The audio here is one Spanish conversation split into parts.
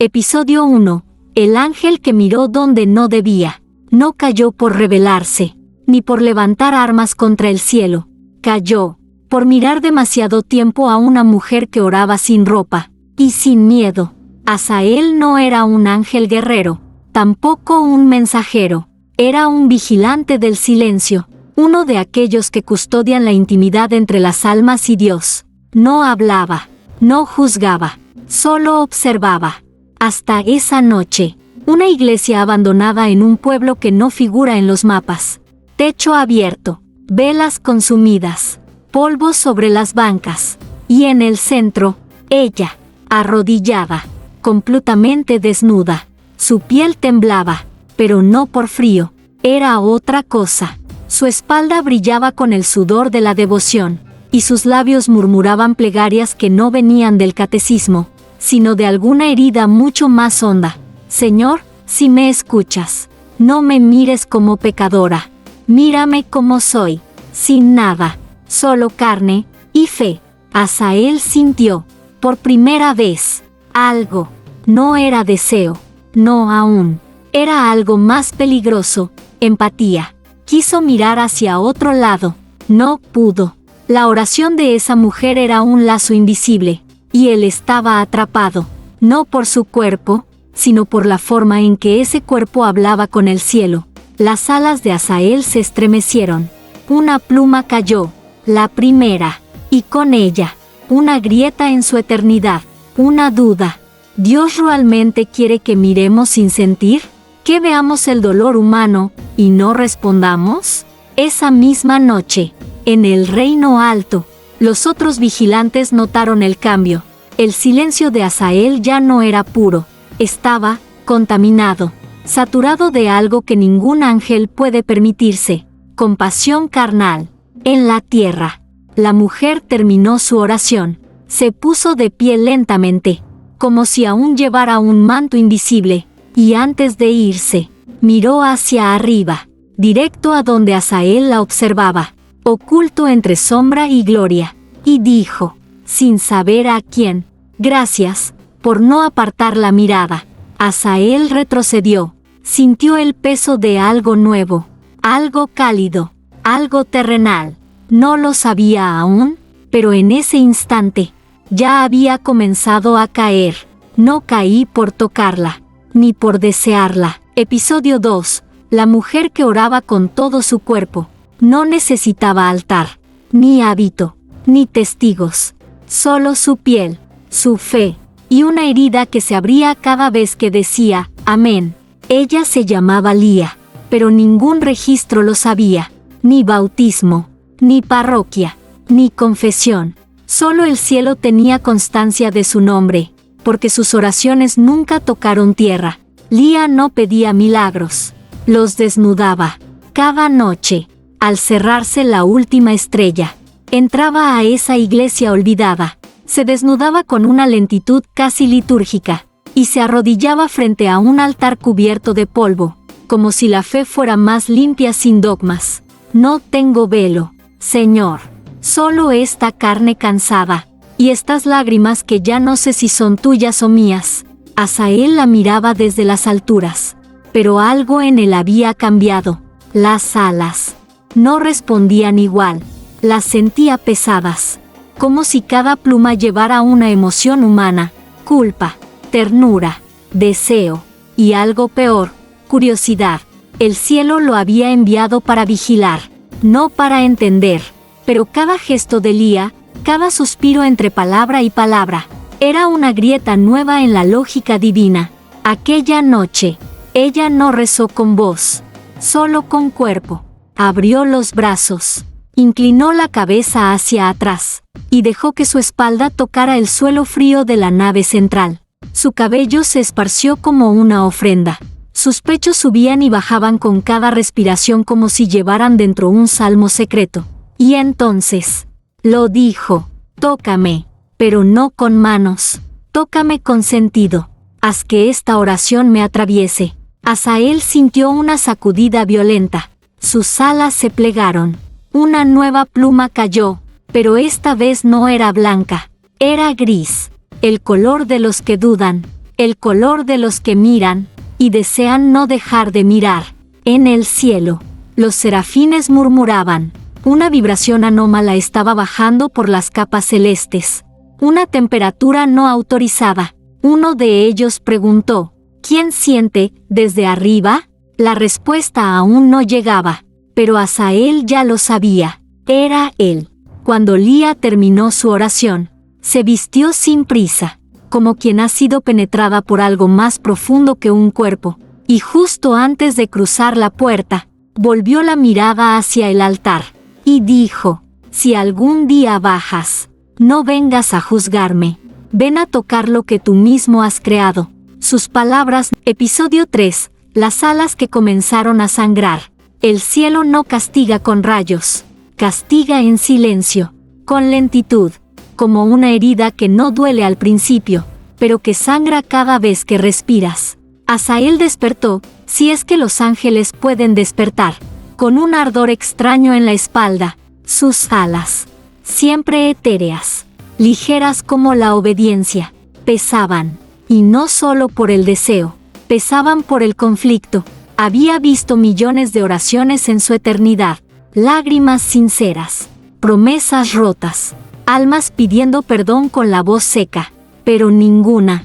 Episodio 1. El ángel que miró donde no debía. No cayó por rebelarse, ni por levantar armas contra el cielo. Cayó por mirar demasiado tiempo a una mujer que oraba sin ropa y sin miedo. Asael no era un ángel guerrero, tampoco un mensajero. Era un vigilante del silencio, uno de aquellos que custodian la intimidad entre las almas y Dios. No hablaba, no juzgaba, solo observaba. Hasta esa noche, una iglesia abandonada en un pueblo que no figura en los mapas. Techo abierto, velas consumidas, polvo sobre las bancas, y en el centro, ella, arrodillada, completamente desnuda. Su piel temblaba, pero no por frío, era otra cosa. Su espalda brillaba con el sudor de la devoción, y sus labios murmuraban plegarias que no venían del catecismo, sino de alguna herida mucho más honda. Señor, si me escuchas, no me mires como pecadora, mírame como soy, sin nada, solo carne y fe. Asael sintió, por primera vez, algo. No era deseo, no aún. Era algo más peligroso, empatía. Quiso mirar hacia otro lado, no pudo. La oración de esa mujer era un lazo invisible, y él estaba atrapado, no por su cuerpo, sino por la forma en que ese cuerpo hablaba con el cielo. Las alas de Asael se estremecieron. Una pluma cayó, la primera, y con ella, una grieta en su eternidad, una duda. ¿Dios realmente quiere que miremos sin sentir? ¿Que veamos el dolor humano y no respondamos? Esa misma noche, en el reino alto, los otros vigilantes notaron el cambio. El silencio de Asael ya no era puro, estaba contaminado, saturado de algo que ningún ángel puede permitirse: compasión carnal. En la tierra, la mujer terminó su oración, se puso de pie lentamente, como si aún llevara un manto invisible, y antes de irse, miró hacia arriba, directo a donde Asael la observaba, oculto entre sombra y gloria, y dijo, sin saber a quién: gracias por no apartar la mirada. Asael retrocedió, sintió el peso de algo nuevo, algo cálido, algo terrenal. No lo sabía aún, pero en ese instante, ya había comenzado a caer. No caí por tocarla, ni por desearla. Episodio 2. La mujer que oraba con todo su cuerpo. No necesitaba altar, ni hábito, ni testigos. Solo su piel, su fe, y una herida que se abría cada vez que decía, amén. Ella se llamaba Lía, pero ningún registro lo sabía, ni bautismo, ni parroquia, ni confesión. Solo el cielo tenía constancia de su nombre, porque sus oraciones nunca tocaron tierra. Lía no pedía milagros, los desnudaba. Cada noche, al cerrarse la última estrella, entraba a esa iglesia olvidada, se desnudaba con una lentitud casi litúrgica, y se arrodillaba frente a un altar cubierto de polvo, como si la fe fuera más limpia sin dogmas. No tengo velo, Señor, solo esta carne cansada, y estas lágrimas que ya no sé si son tuyas o mías. Asael la miraba desde las alturas, pero algo en él había cambiado. Las alas no respondían igual, las sentía pesadas, como si cada pluma llevara una emoción humana: culpa, ternura, deseo, y algo peor, curiosidad. El cielo lo había enviado para vigilar, no para entender, pero cada gesto de Lía, cada suspiro entre palabra y palabra, era una grieta nueva en la lógica divina. Aquella noche, ella no rezó con voz, solo con cuerpo. Abrió los brazos, inclinó la cabeza hacia atrás, y dejó que su espalda tocara el suelo frío de la nave central. Su cabello se esparció como una ofrenda. Sus pechos subían y bajaban con cada respiración como si llevaran dentro un salmo secreto. Y entonces, lo dijo: tócame, pero no con manos, tócame con sentido. Haz que esta oración me atraviese. Asael sintió una sacudida violenta. Sus alas se plegaron. Una nueva pluma cayó, pero esta vez no era blanca, era gris, el color de los que dudan, el color de los que miran y desean no dejar de mirar. En el cielo, los serafines murmuraban. Una vibración anómala estaba bajando por las capas celestes. Una temperatura no autorizada. Uno de ellos preguntó, ¿quién siente desde arriba? La respuesta aún no llegaba, pero Asael ya lo sabía. Era él. Cuando Lía terminó su oración, se vistió sin prisa, como quien ha sido penetrada por algo más profundo que un cuerpo, y justo antes de cruzar la puerta, volvió la mirada hacia el altar, y dijo, si algún día bajas, no vengas a juzgarme, ven a tocar lo que tú mismo has creado. Sus palabras, episodio 3, las alas que comenzaron a sangrar. El cielo no castiga con rayos, castiga en silencio, con lentitud, como una herida que no duele al principio, pero que sangra cada vez que respiras. Asael despertó, si es que los ángeles pueden despertar, con un ardor extraño en la espalda, sus alas, siempre etéreas, ligeras como la obediencia, pesaban, y no solo por el deseo, pesaban por el conflicto. Había visto millones de oraciones en su eternidad, lágrimas sinceras, promesas rotas, almas pidiendo perdón con la voz seca, pero ninguna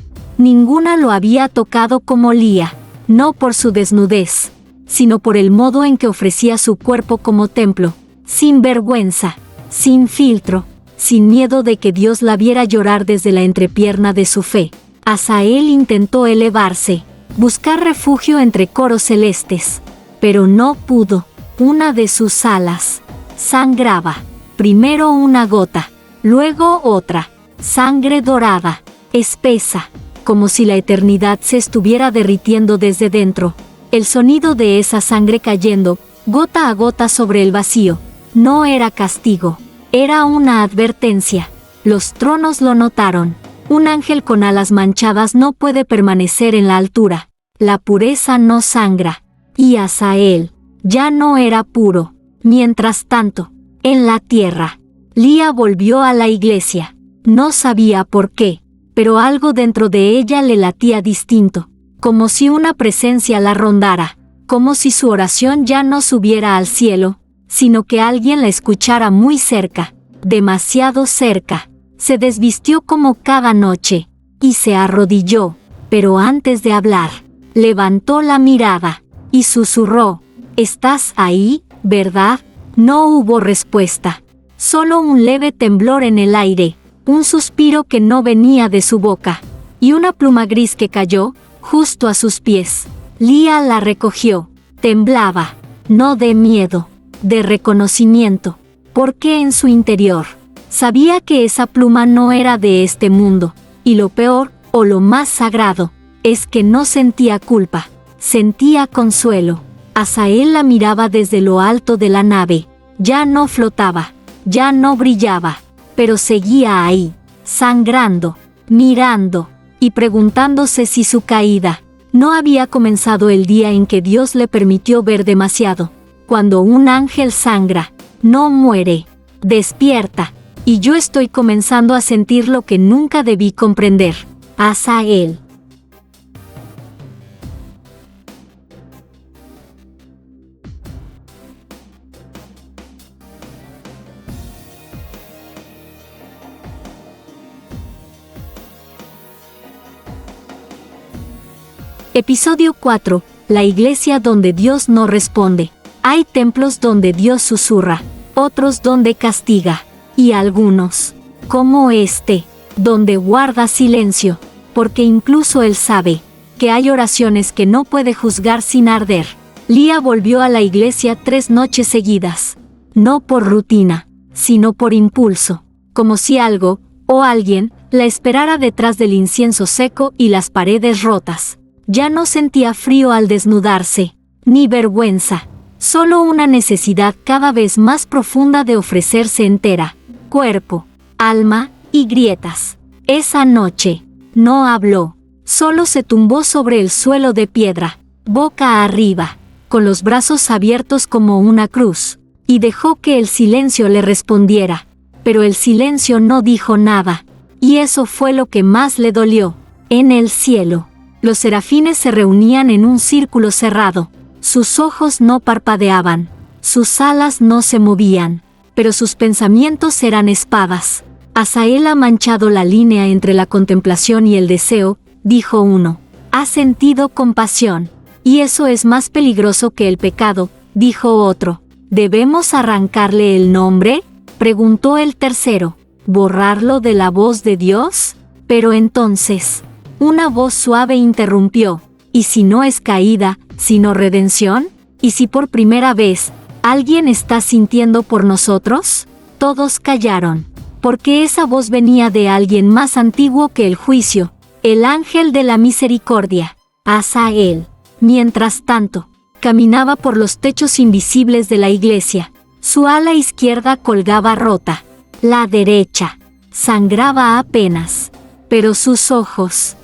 lo había tocado como Lía, no por su desnudez, sino por el modo en que ofrecía su cuerpo como templo, sin vergüenza, sin filtro, sin miedo de que Dios la viera llorar desde la entrepierna de su fe. Asael intentó elevarse, buscar refugio entre coros celestes, pero no pudo. Una de sus alas sangraba, primero una gota, luego otra, sangre dorada, espesa, como si la eternidad se estuviera derritiendo desde dentro. El sonido de esa sangre cayendo, gota a gota sobre el vacío, no era castigo, era una advertencia. Los tronos lo notaron. Un ángel con alas manchadas no puede permanecer en la altura. La pureza no sangra. Y Asael ya no era puro. Mientras tanto, en la tierra, Lía volvió a la iglesia. No sabía por qué, pero algo dentro de ella le latía distinto, como si una presencia la rondara, como si su oración ya no subiera al cielo, sino que alguien la escuchara muy cerca, demasiado cerca. Se desvistió como cada noche, y se arrodilló, pero antes de hablar, levantó la mirada, y susurró, ¿estás ahí, verdad? No hubo respuesta, solo un leve temblor en el aire, un suspiro que no venía de su boca, y una pluma gris que cayó, justo a sus pies. Lía la recogió, temblaba, no de miedo, de reconocimiento, porque en su interior, sabía que esa pluma no era de este mundo, y lo peor, o lo más sagrado, es que no sentía culpa, sentía consuelo. Asael la miraba desde lo alto de la nave, ya no flotaba, ya no brillaba, pero seguía ahí, sangrando, mirando, y preguntándose si su caída no había comenzado el día en que Dios le permitió ver demasiado. Cuando un ángel sangra, no muere, despierta. Y yo estoy comenzando a sentir lo que nunca debí comprender. Asael. Episodio 4. La iglesia donde Dios no responde. Hay templos donde Dios susurra, otros donde castiga. Y algunos, como este, donde guarda silencio, porque incluso él sabe que hay oraciones que no puede juzgar sin arder. Lía volvió a la iglesia 3 noches seguidas, no por rutina, sino por impulso, como si algo, o alguien, la esperara detrás del incienso seco y las paredes rotas. Ya no sentía frío al desnudarse, ni vergüenza, solo una necesidad cada vez más profunda de ofrecerse entera. Cuerpo, alma y grietas. Esa noche, no habló, solo se tumbó sobre el suelo de piedra, boca arriba, con los brazos abiertos como una cruz, y dejó que el silencio le respondiera. Pero el silencio no dijo nada, y eso fue lo que más le dolió. En el cielo, los serafines se reunían en un círculo cerrado. Sus ojos no parpadeaban, sus alas no se movían, pero sus pensamientos eran espadas. Asael ha manchado la línea entre la contemplación y el deseo, dijo uno. Ha sentido compasión, y eso es más peligroso que el pecado, dijo otro. ¿Debemos arrancarle el nombre?, preguntó el tercero. ¿Borrarlo de la voz de Dios? Pero entonces, una voz suave interrumpió. ¿Y si no es caída, sino redención? ¿Y si por primera vez alguien está sintiendo por nosotros? Todos callaron, porque esa voz venía de alguien más antiguo que el juicio, el ángel de la misericordia, Asael. Mientras tanto, caminaba por los techos invisibles de la iglesia. Su ala izquierda colgaba rota, la derecha sangraba apenas, pero sus ojos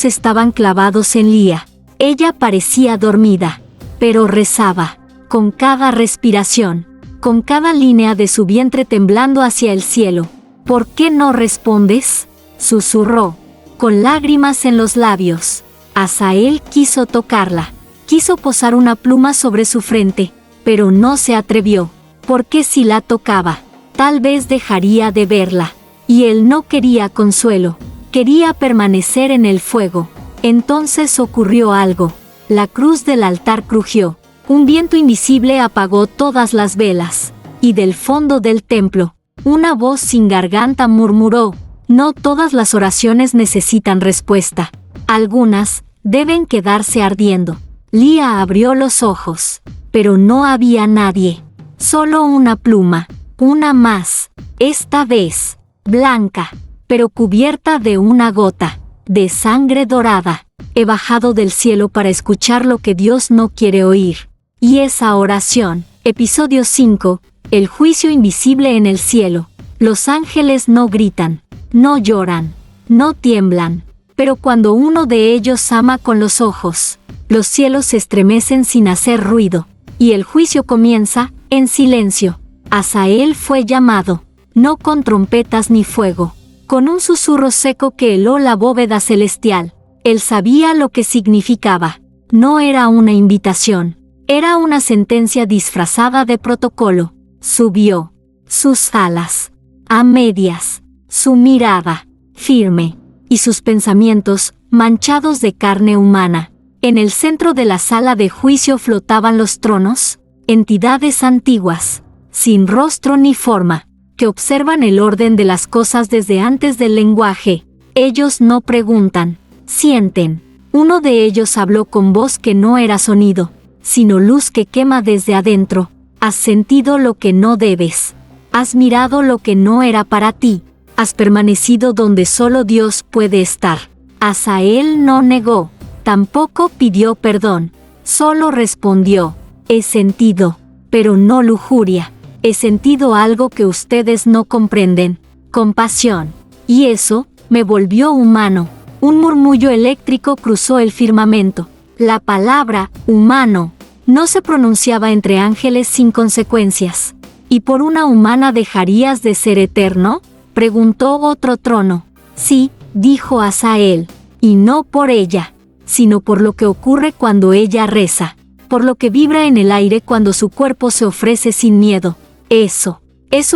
estaban clavados en Lía. Ella parecía dormida, pero rezaba, con cada respiración, con cada línea de su vientre temblando hacia el cielo. ¿Por qué no respondes?, susurró, con lágrimas en los labios. Asael quiso tocarla, quiso posar una pluma sobre su frente, pero no se atrevió, porque si la tocaba, tal vez dejaría de verla. Y él no quería consuelo, quería permanecer en el fuego. Entonces ocurrió algo. La cruz del altar crujió. Un viento invisible apagó todas las velas. Y del fondo del templo, una voz sin garganta murmuró: no todas las oraciones necesitan respuesta. Algunas deben quedarse ardiendo. Lía abrió los ojos, pero no había nadie. Solo una pluma, una más, esta vez blanca, pero cubierta de una gota de sangre dorada. He bajado del cielo para escuchar lo que Dios no quiere oír. Y esa oración, episodio 5, el juicio invisible en el cielo. Los ángeles no gritan, no lloran, no tiemblan, pero cuando uno de ellos ama con los ojos, los cielos se estremecen sin hacer ruido, y el juicio comienza en silencio. Asael fue llamado, no con trompetas ni fuego, con un susurro seco que heló la bóveda celestial. Él sabía lo que significaba. No era una invitación, era una sentencia disfrazada de protocolo. Subió, sus alas a medias, su mirada firme, y sus pensamientos manchados de carne humana. En el centro de la sala de juicio flotaban los tronos, entidades antiguas, sin rostro ni forma, que observan el orden de las cosas desde antes del lenguaje. Ellos no preguntan, sienten. Uno de ellos habló con voz que no era sonido, sino luz que quema desde adentro. Has sentido lo que no debes. Has mirado lo que no era para ti. Has permanecido donde solo Dios puede estar. Asael no negó, tampoco pidió perdón, solo respondió: he sentido, pero no lujuria. He sentido algo que ustedes no comprenden, compasión. Y eso me volvió humano. Un murmullo eléctrico cruzó el firmamento. La palabra humano no se pronunciaba entre ángeles sin consecuencias. ¿Y por una humana dejarías de ser eterno?, preguntó otro trono. Sí, dijo Asael, y no por ella, sino por lo que ocurre cuando ella reza, por lo que vibra en el aire cuando su cuerpo se ofrece sin miedo. Eso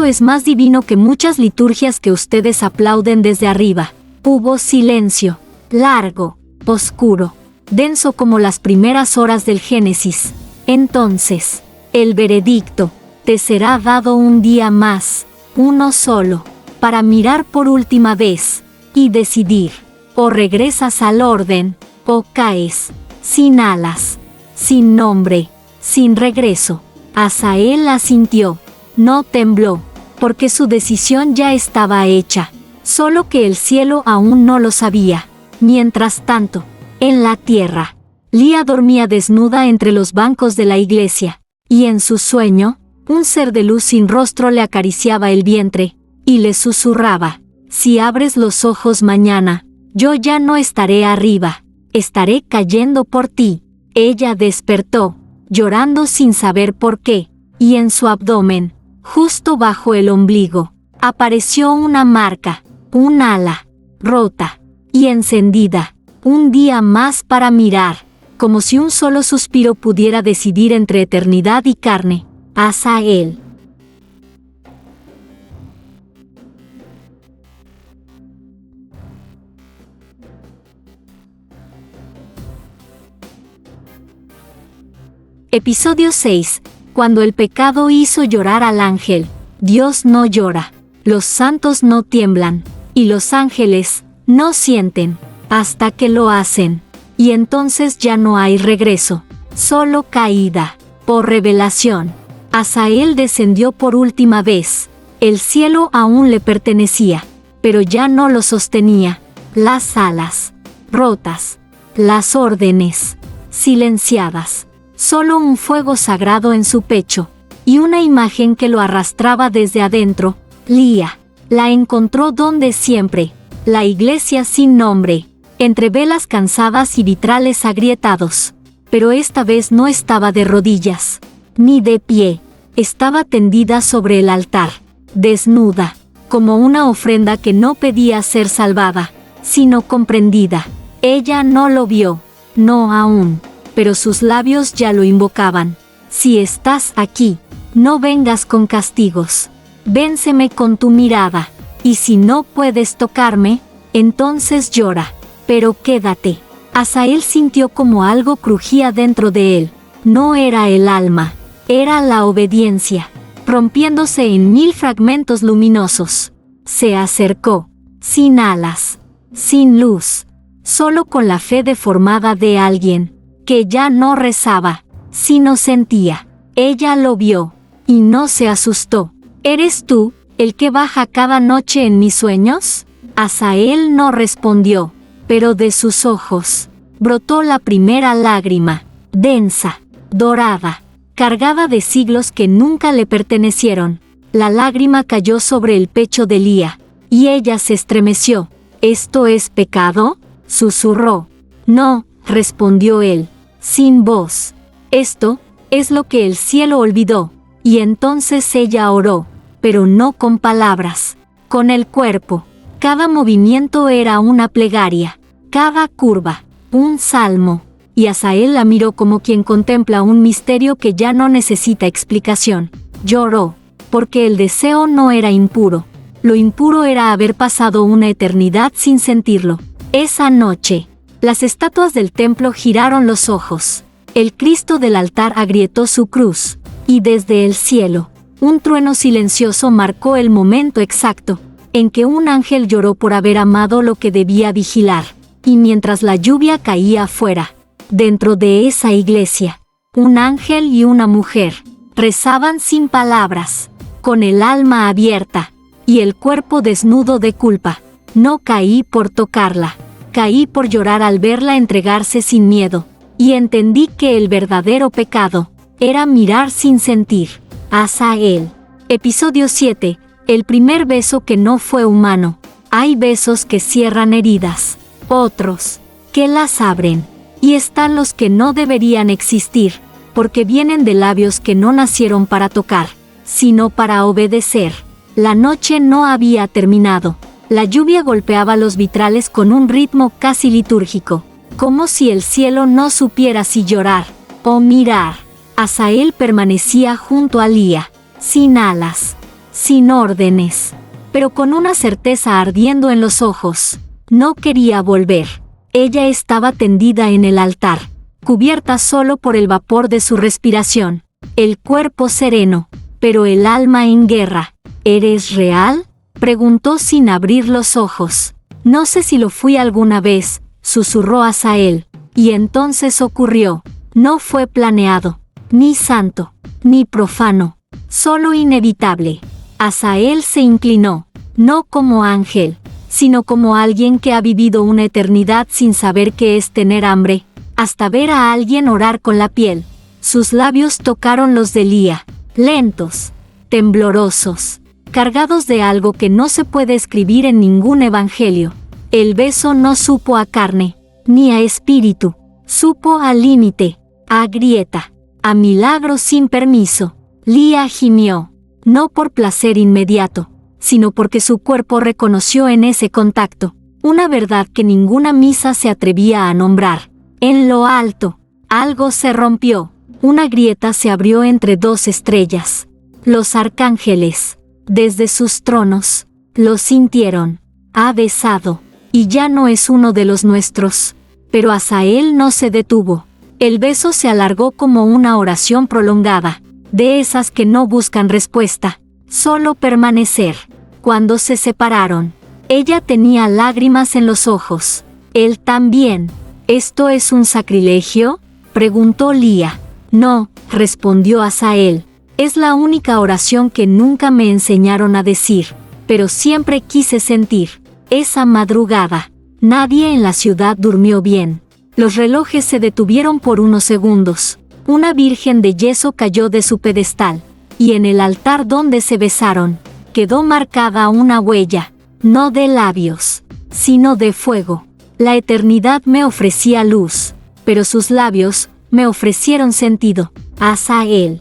es más divino que muchas liturgias que ustedes aplauden desde arriba. Hubo silencio, largo, oscuro, denso como las primeras horas del Génesis. Entonces, el veredicto: te será dado un día más, uno solo, para mirar por última vez y decidir. O regresas al orden, o caes, sin alas, sin nombre, sin regreso. Asael asintió, no tembló, porque su decisión ya estaba hecha, solo que el cielo aún no lo sabía. Mientras tanto, en la tierra, Lía dormía desnuda entre los bancos de la iglesia, y en su sueño, un ser de luz sin rostro le acariciaba el vientre, y le susurraba: si abres los ojos mañana, yo ya no estaré arriba, estaré cayendo por ti. Ella despertó, llorando sin saber por qué, y en su abdomen, justo bajo el ombligo, apareció una marca, un ala, rota. y encendida. Un día más para mirar, como si un solo suspiro pudiera decidir entre eternidad y carne. Asael. Episodio 6. Cuando el pecado hizo llorar al ángel. Dios no llora, los santos no tiemblan, y los ángeles no sienten, hasta que lo hacen. Y entonces ya no hay regreso, solo caída. Por revelación, Asael descendió por última vez. El cielo aún le pertenecía, pero ya no lo sostenía. Las alas, rotas. Las órdenes, silenciadas. Solo un fuego sagrado en su pecho, y una imagen que lo arrastraba desde adentro. Lía. La encontró donde siempre, la iglesia sin nombre, entre velas cansadas y vitrales agrietados. Pero esta vez no estaba de rodillas, ni de pie, estaba tendida sobre el altar, desnuda, como una ofrenda que no pedía ser salvada, sino comprendida. Ella no lo vio, no aún, pero sus labios ya lo invocaban. Si estás aquí, no vengas con castigos. Vénseme con tu mirada, y si no puedes tocarme, entonces llora, pero quédate. Asael sintió como algo crujía dentro de él. No era el alma, era la obediencia, rompiéndose en 1000 fragmentos luminosos. Se acercó, sin alas, sin luz, solo con la fe deformada de alguien que ya no rezaba, sino sentía. Ella lo vio, y no se asustó. ¿Eres tú, el que baja cada noche en mis sueños? Asael no respondió, pero de sus ojos brotó la primera lágrima, densa, dorada, cargada de siglos que nunca le pertenecieron. La lágrima cayó sobre el pecho de Lía, y ella se estremeció. ¿Esto es pecado?, susurró. No, respondió él, sin voz. Esto es lo que el cielo olvidó. Y entonces ella oró, pero no con palabras, con el cuerpo. Cada movimiento era una plegaria, cada curva, un salmo. Y Asael la miró como quien contempla un misterio que ya no necesita explicación. Lloró, porque el deseo no era impuro. Lo impuro era haber pasado una eternidad sin sentirlo. Esa noche, las estatuas del templo giraron los ojos. El Cristo del altar agrietó su cruz, y desde el cielo, un trueno silencioso marcó el momento exacto en que un ángel lloró por haber amado lo que debía vigilar. Y mientras la lluvia caía afuera, dentro de esa iglesia, un ángel y una mujer rezaban sin palabras, con el alma abierta y el cuerpo desnudo de culpa. No caí por tocarla, caí por llorar al verla entregarse sin miedo, y entendí que el verdadero pecado era mirar sin sentir. Asael. Episodio 7. El primer beso que no fue humano. Hay besos que cierran heridas, otros que las abren, y están los que no deberían existir, porque vienen de labios que no nacieron para tocar, sino para obedecer. La noche no había terminado. La lluvia golpeaba los vitrales con un ritmo casi litúrgico, como si el cielo no supiera si llorar o mirar. Asael permanecía junto a Lía, sin alas, sin órdenes, pero con una certeza ardiendo en los ojos. No quería volver. Ella estaba tendida en el altar, cubierta solo por el vapor de su respiración, el cuerpo sereno, pero el alma en guerra. ¿Eres real?, preguntó sin abrir los ojos. No sé si lo fui alguna vez, susurró Asael, y entonces ocurrió. No fue planeado, ni santo, ni profano, solo inevitable. Asael se inclinó, no como ángel, sino como alguien que ha vivido una eternidad sin saber qué es tener hambre, hasta ver a alguien orar con la piel. Sus labios tocaron los de Lía, lentos, temblorosos, cargados de algo que no se puede escribir en ningún evangelio. El beso no supo a carne, ni a espíritu, supo a límite, a grieta, a milagro sin permiso. Lía gimió, no por placer inmediato, sino porque su cuerpo reconoció en ese contacto una verdad que ninguna misa se atrevía a nombrar. En lo alto, algo se rompió, una grieta se abrió entre dos estrellas. Los arcángeles, desde sus tronos, lo sintieron. Ha besado, y ya no es uno de los nuestros. Pero Asael no se detuvo. El beso se alargó como una oración prolongada, de esas que no buscan respuesta, solo permanecer. Cuando se separaron, ella tenía lágrimas en los ojos. Él también. ¿Esto es un sacrilegio?, preguntó Lía. No, respondió Asael. Es la única oración que nunca me enseñaron a decir, pero siempre quise sentir. Esa madrugada, nadie en la ciudad durmió bien. Los relojes se detuvieron por unos segundos. Una virgen de yeso cayó de su pedestal, y en el altar donde se besaron, quedó marcada una huella, no de labios, sino de fuego. La eternidad me ofrecía luz, pero sus labios me ofrecieron sentido. Asael.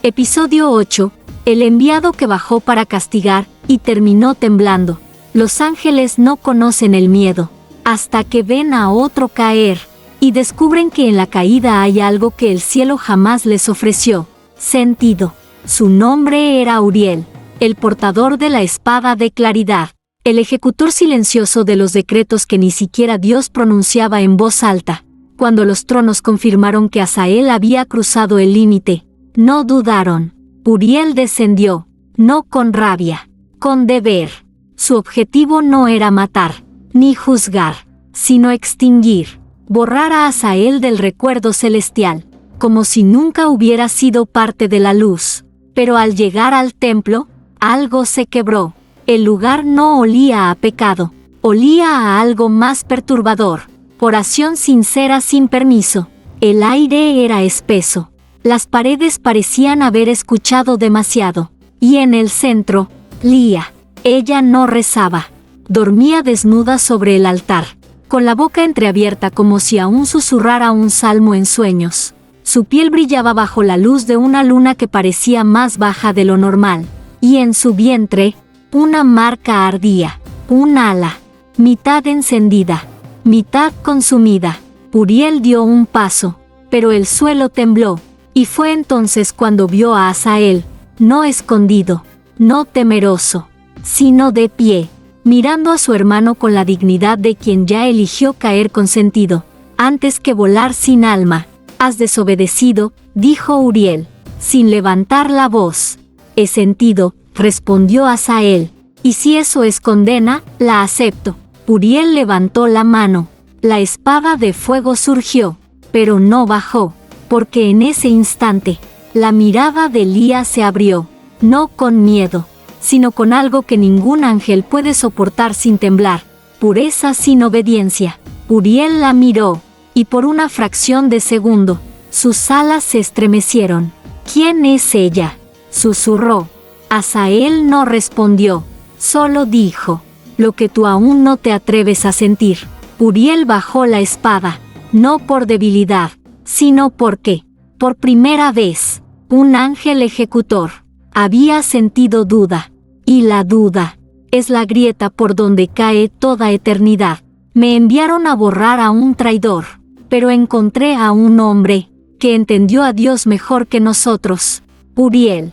Episodio 8. El enviado que bajó para castigar y terminó temblando. Los ángeles no conocen el miedo, hasta que ven a otro caer, y descubren que en la caída hay algo que el cielo jamás les ofreció: sentido. Su nombre era Uriel, el portador de la espada de claridad, el ejecutor silencioso de los decretos que ni siquiera Dios pronunciaba en voz alta. Cuando los tronos confirmaron que Asael había cruzado el límite, no dudaron. Uriel descendió, no con rabia, con deber. Su objetivo no era matar, ni juzgar, sino extinguir, borrar a Asael del recuerdo celestial, como si nunca hubiera sido parte de la luz. Pero al llegar al templo, algo se quebró. El lugar no olía a pecado, olía a algo más perturbador: oración sincera sin permiso. El aire era espeso. Las paredes parecían haber escuchado demasiado. Y en el centro, Lía. Ella no rezaba. Dormía desnuda sobre el altar, con la boca entreabierta como si aún susurrara un salmo en sueños. Su piel brillaba bajo la luz de una luna que parecía más baja de lo normal. Y en su vientre, una marca ardía. Un ala, mitad encendida, mitad consumida. Uriel dio un paso, pero el suelo tembló. Y fue entonces cuando vio a Asael, no escondido, no temeroso, sino de pie, mirando a su hermano con la dignidad de quien ya eligió caer con sentido, antes que volar sin alma. Has desobedecido, dijo Uriel, sin levantar la voz. He sentido, respondió Asael, y si eso es condena, la acepto. Uriel levantó la mano. La espada de fuego surgió, pero no bajó, porque en ese instante, la mirada de Lía se abrió, no con miedo, sino con algo que ningún ángel puede soportar sin temblar: pureza sin obediencia. Uriel la miró, y por una fracción de segundo, sus alas se estremecieron. ¿Quién es ella?, susurró. Asael no respondió, solo dijo: lo que tú aún no te atreves a sentir. Uriel bajó la espada, no por debilidad, sino porque, por primera vez, un ángel ejecutor había sentido duda, y la duda es la grieta por donde cae toda eternidad. Me enviaron a borrar a un traidor, pero encontré a un hombre que entendió a Dios mejor que nosotros. Uriel.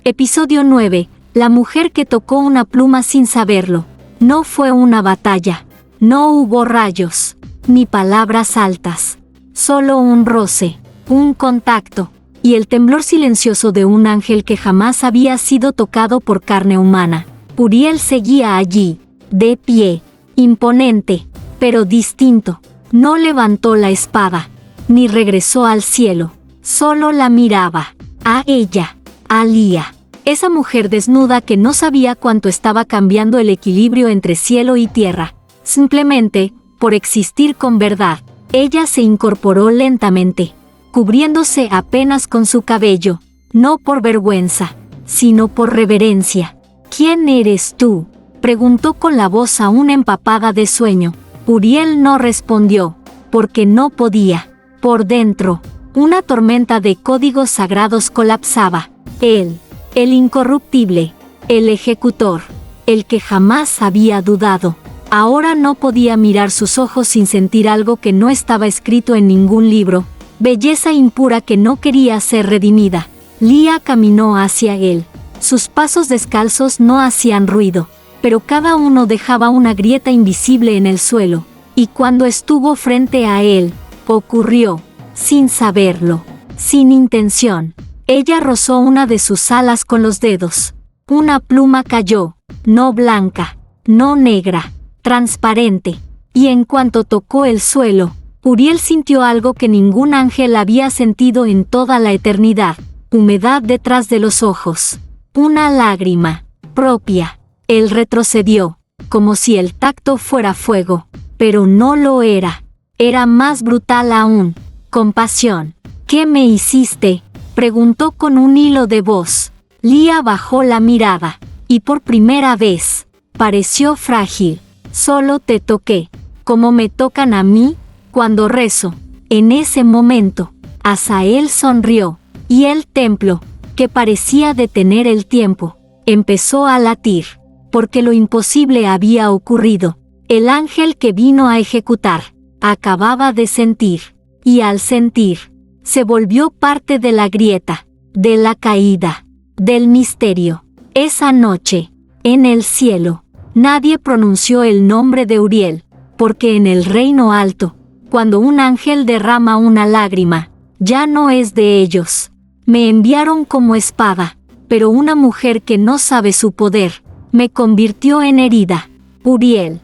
Episodio 9. La mujer que tocó una pluma sin saberlo. No fue una batalla. No hubo rayos, ni palabras altas. Solo un roce. un contacto, y el temblor silencioso de un ángel que jamás había sido tocado por carne humana. Uriel seguía allí, de pie, imponente, pero distinto. No levantó la espada, ni regresó al cielo, solo la miraba, a ella, a Lía, esa mujer desnuda que no sabía cuánto estaba cambiando el equilibrio entre cielo y tierra. Simplemente, por existir con verdad, ella se incorporó lentamente, cubriéndose apenas con su cabello, no por vergüenza, sino por reverencia. ¿Quién eres tú?, preguntó con la voz aún empapada de sueño. Uriel no respondió, porque no podía. Por dentro, una tormenta de códigos sagrados colapsaba. Él, el incorruptible, el ejecutor, el que jamás había dudado, ahora no podía mirar sus ojos sin sentir algo que no estaba escrito en ningún libro, belleza impura que no quería ser redimida. Lía caminó hacia él. Sus pasos descalzos no hacían ruido, pero cada uno dejaba una grieta invisible en el suelo, y cuando estuvo frente a él, ocurrió, sin saberlo, sin intención. Ella rozó una de sus alas con los dedos. Una pluma cayó, no blanca, no negra, transparente, y en cuanto tocó el suelo, Uriel sintió algo que ningún ángel había sentido en toda la eternidad: humedad detrás de los ojos. Una lágrima propia. Él retrocedió, como si el tacto fuera fuego, pero no lo era. Era más brutal aún. Compasión. ¿Qué me hiciste?, preguntó con un hilo de voz. Lía bajó la mirada, y por primera vez, pareció frágil. Solo te toqué, como me tocan a mí, cuando rezo. En ese momento, Azael sonrió, y el templo, que parecía detener el tiempo, empezó a latir, porque lo imposible había ocurrido. El ángel que vino a ejecutar, acababa de sentir, y al sentir, se volvió parte de la grieta, de la caída, del misterio. Esa noche, en el cielo, nadie pronunció el nombre de Uriel, porque en el reino alto, cuando un ángel derrama una lágrima, ya no es de ellos. Me enviaron como espada, pero una mujer que no sabe su poder, me convirtió en herida. Uriel.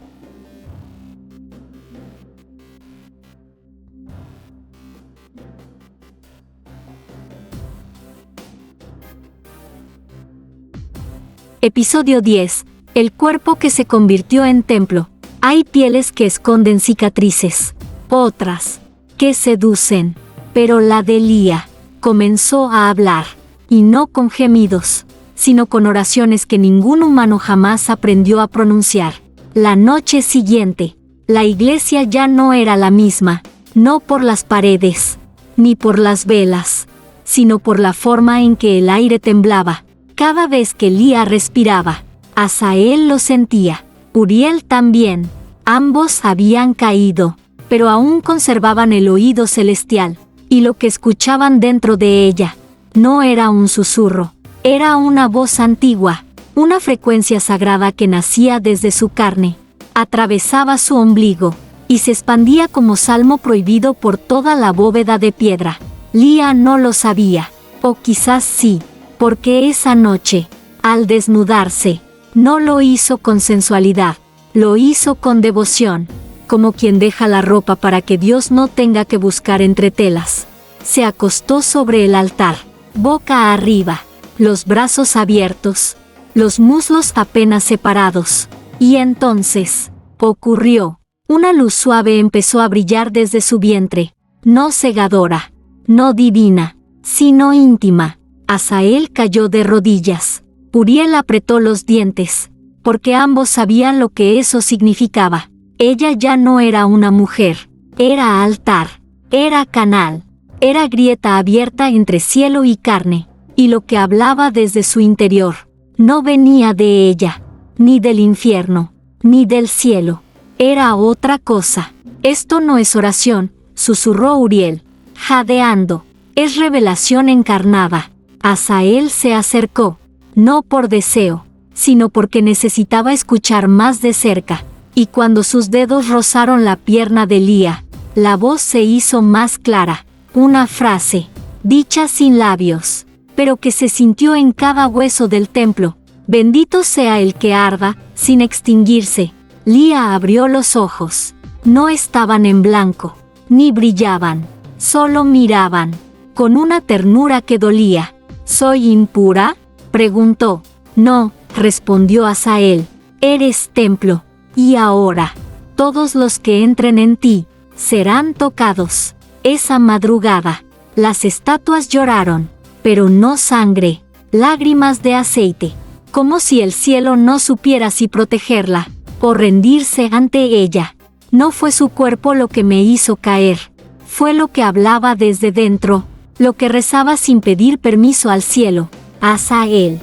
Episodio 10. El cuerpo que se convirtió en templo. Hay pieles que esconden cicatrices, otras que seducen, pero la de Lía comenzó a hablar, y no con gemidos, sino con oraciones que ningún humano jamás aprendió a pronunciar. La noche siguiente, la iglesia ya no era la misma, no por las paredes, ni por las velas, sino por la forma en que el aire temblaba. Cada vez que Lía respiraba, Azael lo sentía, Uriel también. Ambos habían caído, pero aún conservaban el oído celestial, y lo que escuchaban dentro de ella no era un susurro, era una voz antigua, una frecuencia sagrada que nacía desde su carne, atravesaba su ombligo, y se expandía como salmo prohibido por toda la bóveda de piedra. Lía no lo sabía, o quizás sí, porque esa noche, al desnudarse, no lo hizo con sensualidad, lo hizo con devoción, como quien deja la ropa para que Dios no tenga que buscar entre telas. Se acostó sobre el altar, boca arriba, los brazos abiertos, los muslos apenas separados, y entonces, ocurrió. Una luz suave empezó a brillar desde su vientre, no cegadora, no divina, sino íntima. Azael cayó de rodillas. Uriel apretó los dientes, porque ambos sabían lo que eso significaba. Ella ya no era una mujer, era altar, era canal, era grieta abierta entre cielo y carne, y lo que hablaba desde su interior no venía de ella, ni del infierno, ni del cielo. Era otra cosa. Esto no es oración, susurró Uriel, jadeando. Es revelación encarnada. Azael se acercó, no por deseo, sino porque necesitaba escuchar más de cerca, y cuando sus dedos rozaron la pierna de Lía, la voz se hizo más clara. una frase, dicha sin labios, pero que se sintió en cada hueso del templo. Bendito sea el que arda, sin extinguirse. Lía abrió los ojos. No estaban en blanco, ni brillaban, solo miraban, con una ternura que dolía. ¿Soy impura?, preguntó. No, respondió Asael. Eres templo, y ahora, todos los que entren en ti, serán tocados. Esa madrugada, las estatuas lloraron, pero no sangre, lágrimas de aceite, como si el cielo no supiera si protegerla, o rendirse ante ella. No fue su cuerpo lo que me hizo caer, fue lo que hablaba desde dentro, lo que rezaba sin pedir permiso al cielo. Asael.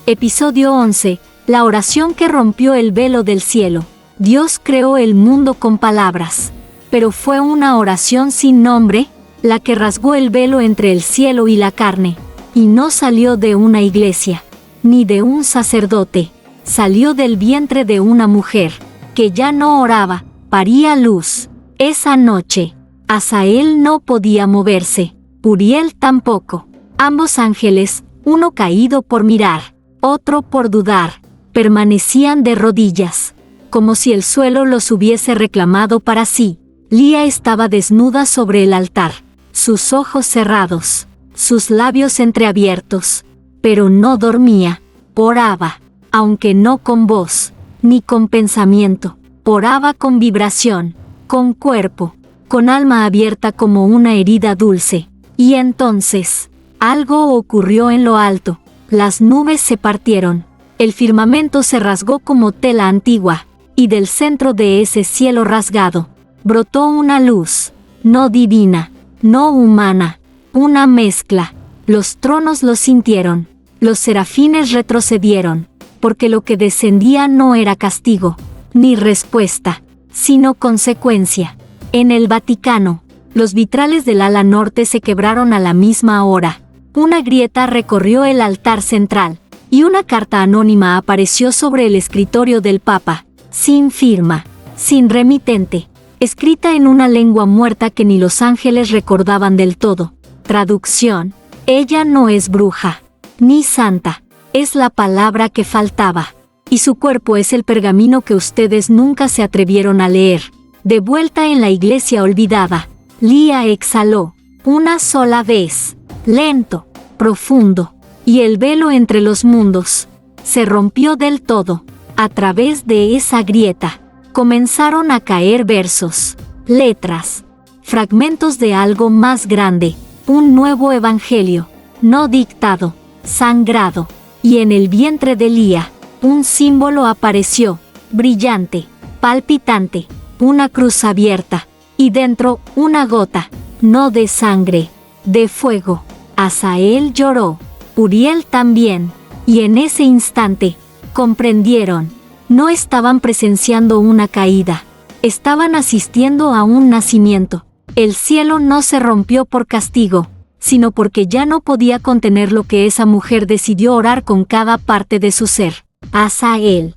Episodio 11. La oración que rompió el velo del cielo. Dios creó el mundo con palabras, pero fue una oración sin nombre, la que rasgó el velo entre el cielo y la carne, y no salió de una iglesia, ni de un sacerdote, salió del vientre de una mujer, que ya no oraba, paría luz. Esa noche, Asael no podía moverse, Uriel tampoco. Ambos ángeles, uno caído por mirar, otro por dudar, permanecían de rodillas, como si el suelo los hubiese reclamado para sí. Lía estaba desnuda sobre el altar, sus ojos cerrados, sus labios entreabiertos, pero no dormía, oraba, aunque no con voz, ni con pensamiento, oraba con vibración, con cuerpo, con alma abierta como una herida dulce. Y entonces, algo ocurrió en lo alto, las nubes se partieron, el firmamento se rasgó como tela antigua, y del centro de ese cielo rasgado, brotó una luz, no divina, no humana, una mezcla. Los tronos lo sintieron, los serafines retrocedieron, porque lo que descendía no era castigo, ni respuesta, sino consecuencia. En el Vaticano, los vitrales del ala norte se quebraron a la misma hora. Una grieta recorrió el altar central, y una carta anónima apareció sobre el escritorio del Papa, sin firma, sin remitente, escrita en una lengua muerta que ni los ángeles recordaban del todo. Traducción: ella no es bruja, ni santa, es la palabra que faltaba, y su cuerpo es el pergamino que ustedes nunca se atrevieron a leer. De vuelta en la iglesia olvidada, Lía exhaló, una sola vez, lento, profundo, y el velo entre los mundos se rompió del todo. A través de esa grieta, comenzaron a caer versos, letras, fragmentos de algo más grande, un nuevo evangelio, no dictado, sangrado, y en el vientre de Lía, un símbolo apareció, brillante, palpitante, una cruz abierta, y dentro una gota, no de sangre, de fuego. Asael lloró, Uriel también, y en ese instante, comprendieron, no estaban presenciando una caída, estaban asistiendo a un nacimiento. El cielo no se rompió por castigo, sino porque ya no podía contener lo que esa mujer decidió orar con cada parte de su ser. Asael.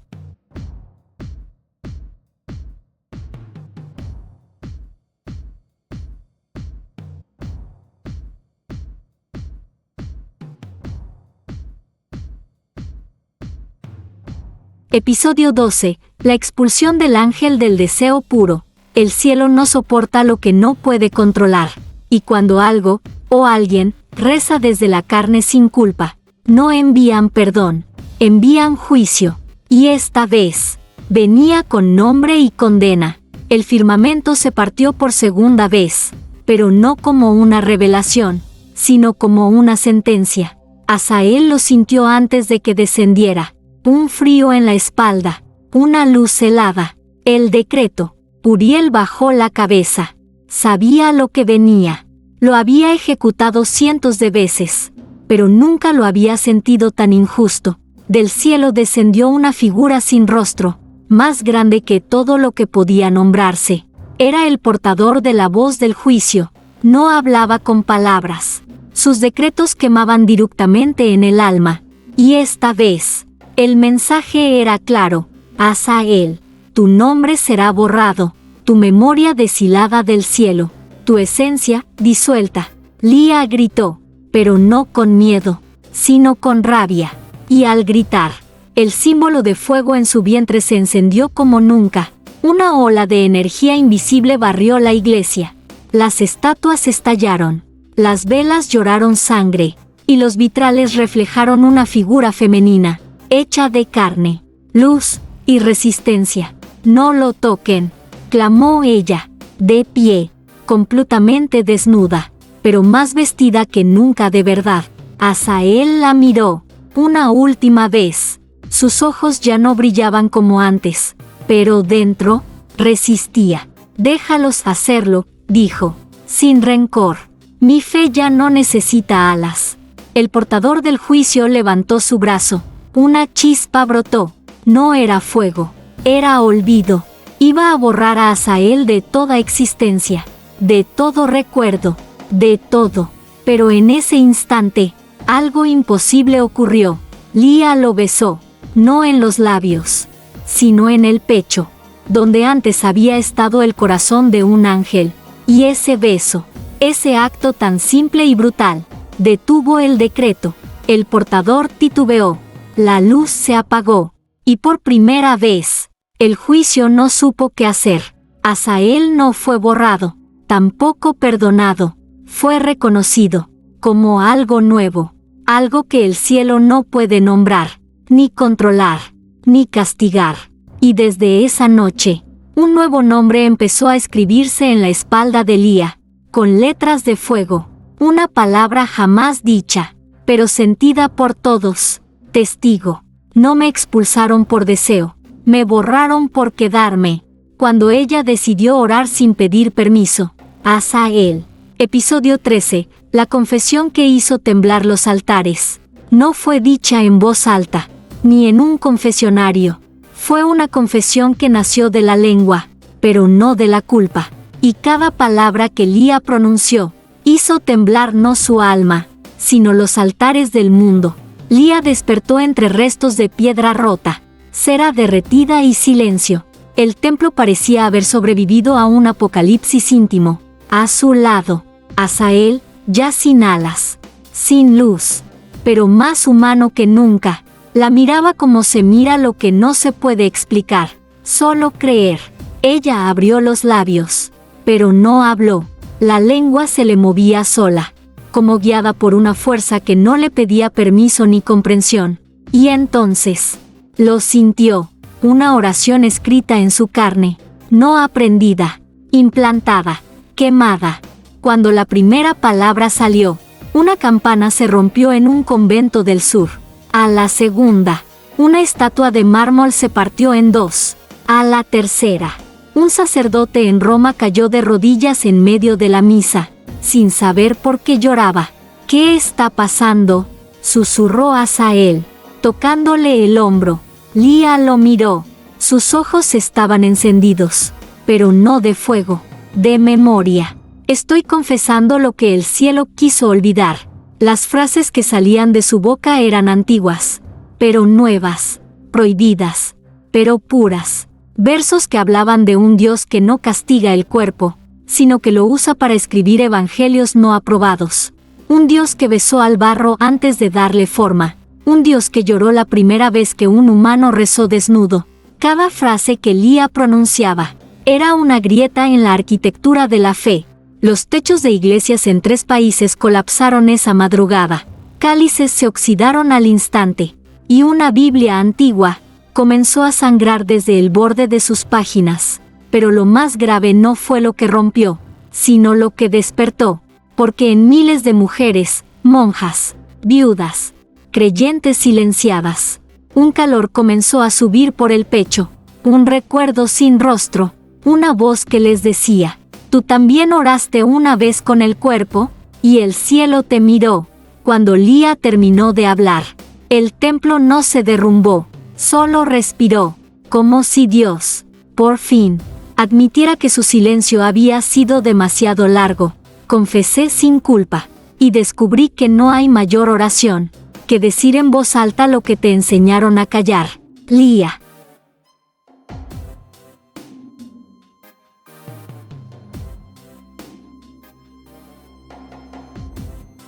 Episodio 12. La expulsión del ángel del deseo puro. El cielo no soporta lo que no puede controlar, y cuando algo, o alguien, reza desde la carne sin culpa, no envían perdón, envían juicio, y esta vez, venía con nombre y condena. El firmamento se partió por segunda vez, pero no como una revelación, sino como una sentencia. Asael lo sintió antes de que descendiera. Un frío en la espalda, una luz helada, el decreto. Uriel bajó la cabeza. Sabía lo que venía. Lo había ejecutado cientos de veces, pero nunca lo había sentido tan injusto. Del cielo descendió una figura sin rostro, más grande que todo lo que podía nombrarse. Era el portador de la voz del juicio. No hablaba con palabras. Sus decretos quemaban directamente en el alma. Y esta vez, el mensaje era claro. Asael, Tu nombre será borrado, tu memoria deshilada del cielo, tu esencia disuelta. Lía gritó, pero no con miedo, sino con rabia. Y al gritar, el símbolo de fuego en su vientre se encendió como nunca. Una ola de energía invisible barrió la iglesia. Las estatuas estallaron, las velas lloraron sangre, y los vitrales reflejaron una figura femenina, hecha de carne, luz y resistencia. «No lo toquen», clamó ella, de pie, completamente desnuda, pero más vestida que nunca de verdad. Azael la miró una última vez. Sus ojos ya no brillaban como antes, pero dentro resistía. «Déjalos hacerlo», dijo, sin rencor. «Mi fe ya no necesita alas». El portador del juicio levantó su brazo. Una chispa brotó. No era fuego, era olvido. Iba a borrar a Azael de toda existencia, de todo recuerdo, de todo. Pero en ese instante, algo imposible ocurrió. Lía lo besó, no en los labios, sino en el pecho, donde antes había estado el corazón de un ángel. Y ese beso, ese acto tan simple y brutal, detuvo el decreto. El portador titubeó, la luz se apagó, y por primera vez, el juicio no supo qué hacer. Azael no fue borrado, tampoco perdonado, fue reconocido como algo nuevo, algo que el cielo no puede nombrar, ni controlar, ni castigar. Y desde esa noche, un nuevo nombre empezó a escribirse en la espalda de Lía, con letras de fuego, una palabra jamás dicha, pero sentida por todos. Testigo. No me expulsaron por deseo, me borraron por quedarme. Cuando ella decidió orar sin pedir permiso. Azael. Episodio 13. La confesión que hizo temblar los altares. No fue dicha en voz alta, ni en un confesionario. Fue una confesión que nació de la lengua, pero no de la culpa. Y cada palabra que Lía pronunció, hizo temblar no su alma, sino los altares del mundo. Lía despertó entre restos de piedra rota, cera derretida y silencio. El templo parecía haber sobrevivido a un apocalipsis íntimo. A su lado, Azael, ya sin alas, sin luz, pero más humano que nunca. La miraba como se mira lo que no se puede explicar, solo creer. Ella abrió los labios, pero no habló. La lengua se le movía sola, como guiada por una fuerza que no le pedía permiso ni comprensión. Y entonces, lo sintió, una oración escrita en su carne, no aprendida, implantada, quemada. Cuando la primera palabra salió, una campana se rompió en un convento del sur. A la segunda, una estatua de mármol se partió en dos. A la tercera, un sacerdote en Roma cayó de rodillas en medio de la misa, sin saber por qué lloraba. «¿Qué está pasando?», susurró Azael, tocándole el hombro. Lía lo miró. Sus ojos estaban encendidos, pero no de fuego, de memoria. «Estoy confesando lo que el cielo quiso olvidar». Las frases que salían de su boca eran antiguas, pero nuevas, prohibidas, pero puras. Versos que hablaban de un Dios que no castiga el cuerpo, sino que lo usa para escribir evangelios no aprobados. Un Dios que besó al barro antes de darle forma. Un Dios que lloró la primera vez que un humano rezó desnudo. Cada frase que Lía pronunciaba era una grieta en la arquitectura de la fe. Los techos de iglesias en 3 países colapsaron esa madrugada. Cálices se oxidaron al instante, y una Biblia antigua comenzó a sangrar desde el borde de sus páginas. Pero lo más grave no fue lo que rompió, sino lo que despertó, porque en miles de mujeres, monjas, viudas, creyentes silenciadas, un calor comenzó a subir por el pecho, un recuerdo sin rostro, una voz que les decía: «Tú también oraste una vez con el cuerpo», y el cielo te miró. Cuando Lía terminó de hablar, el templo no se derrumbó, solo respiró, como si Dios, por fin, admitiera que su silencio había sido demasiado largo. Confesé sin culpa, y descubrí que no hay mayor oración que decir en voz alta lo que te enseñaron a callar. Lía.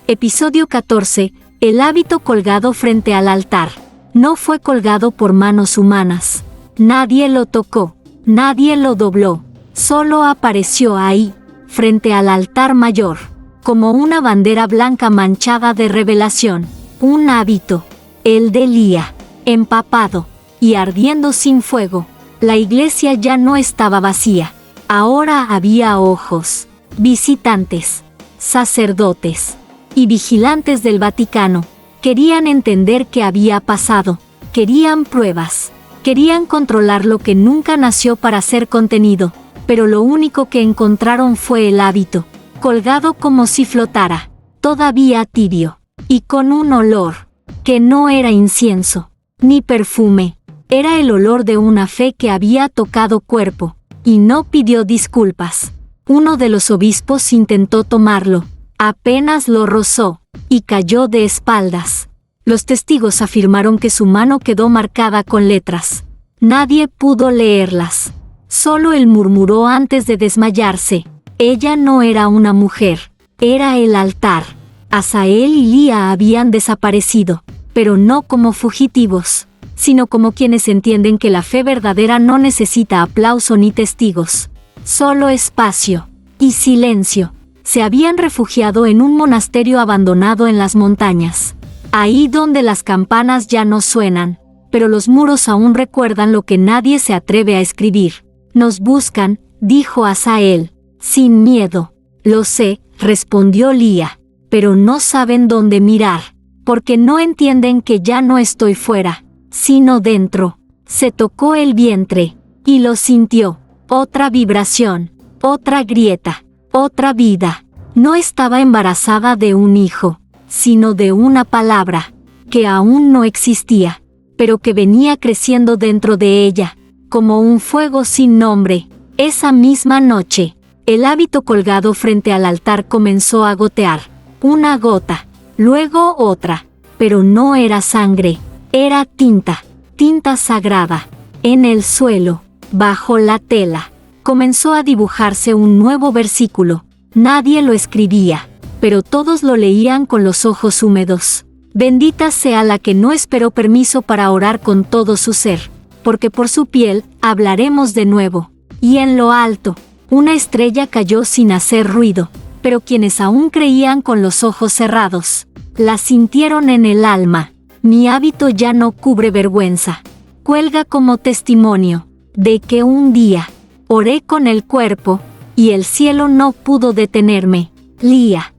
Episodio 14. El hábito colgado frente al altar. No fue colgado por manos humanas. Nadie lo tocó, nadie lo dobló. Solo apareció ahí, frente al altar mayor, como una bandera blanca manchada de revelación. Un hábito, el de Lía, empapado y ardiendo sin fuego. La iglesia ya no estaba vacía. Ahora había ojos, visitantes, sacerdotes y vigilantes del Vaticano. Querían entender qué había pasado, querían pruebas, querían controlar lo que nunca nació para ser contenido, pero lo único que encontraron fue el hábito, colgado como si flotara, todavía tibio, y con un olor, que no era incienso, ni perfume, era el olor de una fe que había tocado cuerpo, y no pidió disculpas. Uno de los obispos intentó tomarlo, apenas lo rozó, y cayó de espaldas. Los testigos afirmaron que su mano quedó marcada con letras. Nadie pudo leerlas. Solo él murmuró antes de desmayarse. Ella no era una mujer, era el altar. Asael y Lía habían desaparecido, pero no como fugitivos, sino como quienes entienden que la fe verdadera no necesita aplauso ni testigos. Solo espacio y silencio. Se habían refugiado en un monasterio abandonado en las montañas. Ahí donde las campanas ya no suenan, pero los muros aún recuerdan lo que nadie se atreve a escribir. Nos buscan, dijo Asael, sin miedo. Lo sé, respondió Lía, pero no saben dónde mirar, porque no entienden que ya no estoy fuera, sino dentro. Se tocó el vientre, y lo sintió. Otra vibración, otra grieta, otra vida. No estaba embarazada de un hijo, sino de una palabra, que aún no existía, pero que venía creciendo dentro de ella, como un fuego sin nombre. Esa misma noche, el hábito colgado frente al altar comenzó a gotear, una gota, luego otra, pero no era sangre, era tinta, tinta sagrada. En el suelo, bajo la tela, comenzó a dibujarse un nuevo versículo. Nadie lo escribía, pero todos lo leían con los ojos húmedos. Bendita sea la que no esperó permiso para orar con todo su ser, porque por su piel hablaremos de nuevo. Y en lo alto, una estrella cayó sin hacer ruido, pero quienes aún creían con los ojos cerrados, la sintieron en el alma. Mi hábito ya no cubre vergüenza. Cuelga como testimonio de que un día oré con el cuerpo, y el cielo no pudo detenerme. Lía.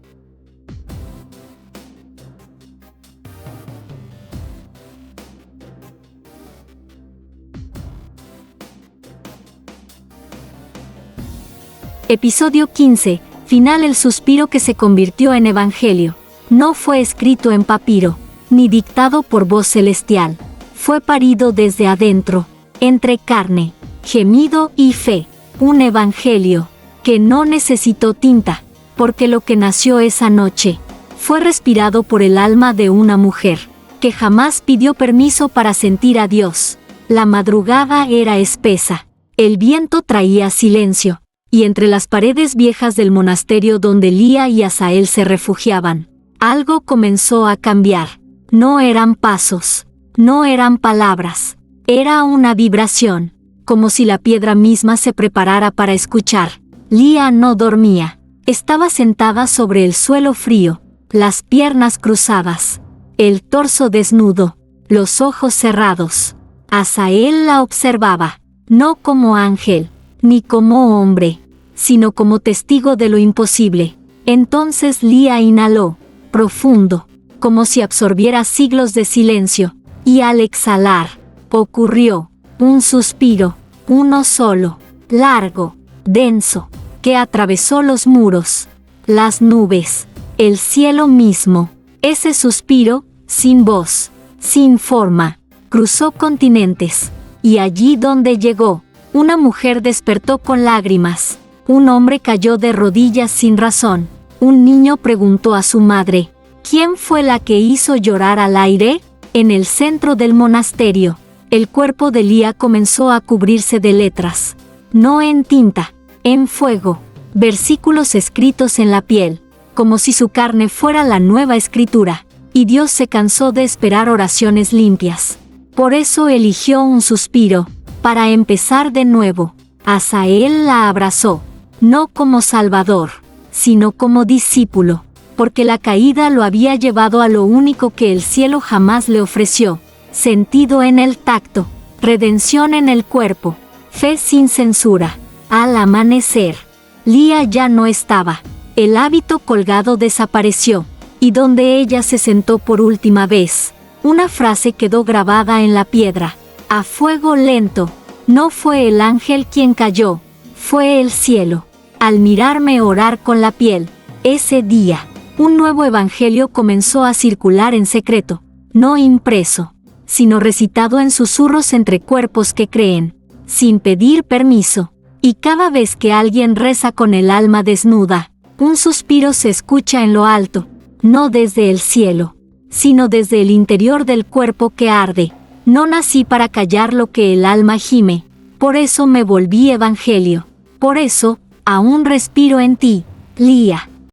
Episodio 15. Final. El suspiro que se convirtió en evangelio. No fue escrito en papiro, ni dictado por voz celestial. Fue parido desde adentro, entre carne, gemido y fe. Un evangelio que no necesitó tinta, porque lo que nació esa noche fue respirado por el alma de una mujer, que jamás pidió permiso para sentir a Dios. La madrugada era espesa, el viento traía silencio, y entre las paredes viejas del monasterio donde Lía y Asael se refugiaban, algo comenzó a cambiar. No eran pasos, no eran palabras, era una vibración, como si la piedra misma se preparara para escuchar. Lía no dormía. Estaba sentada sobre el suelo frío, las piernas cruzadas, el torso desnudo, los ojos cerrados. Asael la observaba, no como ángel, ni como hombre, sino como testigo de lo imposible. Entonces Lía inhaló, profundo, como si absorbiera siglos de silencio, y al exhalar, ocurrió un suspiro, uno solo, largo, denso, que atravesó los muros, las nubes, el cielo mismo. Ese suspiro, sin voz, sin forma, cruzó continentes, y allí donde llegó, una mujer despertó con lágrimas, un hombre cayó de rodillas sin razón, un niño preguntó a su madre, ¿quién fue la que hizo llorar al aire? En el centro del monasterio, el cuerpo de Lía comenzó a cubrirse de letras, no en tinta, en fuego, versículos escritos en la piel, como si su carne fuera la nueva escritura, y Dios se cansó de esperar oraciones limpias. Por eso eligió un suspiro, para empezar de nuevo. Asael la abrazó, no como Salvador, sino como discípulo, porque la caída lo había llevado a lo único que el cielo jamás le ofreció: sentido en el tacto, redención en el cuerpo, fe sin censura. Al amanecer, Lía ya no estaba. El hábito colgado desapareció, y donde ella se sentó por última vez, una frase quedó grabada en la piedra: a fuego lento. No fue el ángel quien cayó, fue el cielo. Al mirarme orar con la piel, ese día, un nuevo evangelio comenzó a circular en secreto, no impreso, sino recitado en susurros entre cuerpos que creen, sin pedir permiso. Y cada vez que alguien reza con el alma desnuda, un suspiro se escucha en lo alto, no desde el cielo, sino desde el interior del cuerpo que arde. No nací para callar lo que el alma gime, por eso me volví evangelio, por eso, aún respiro en ti, Lía.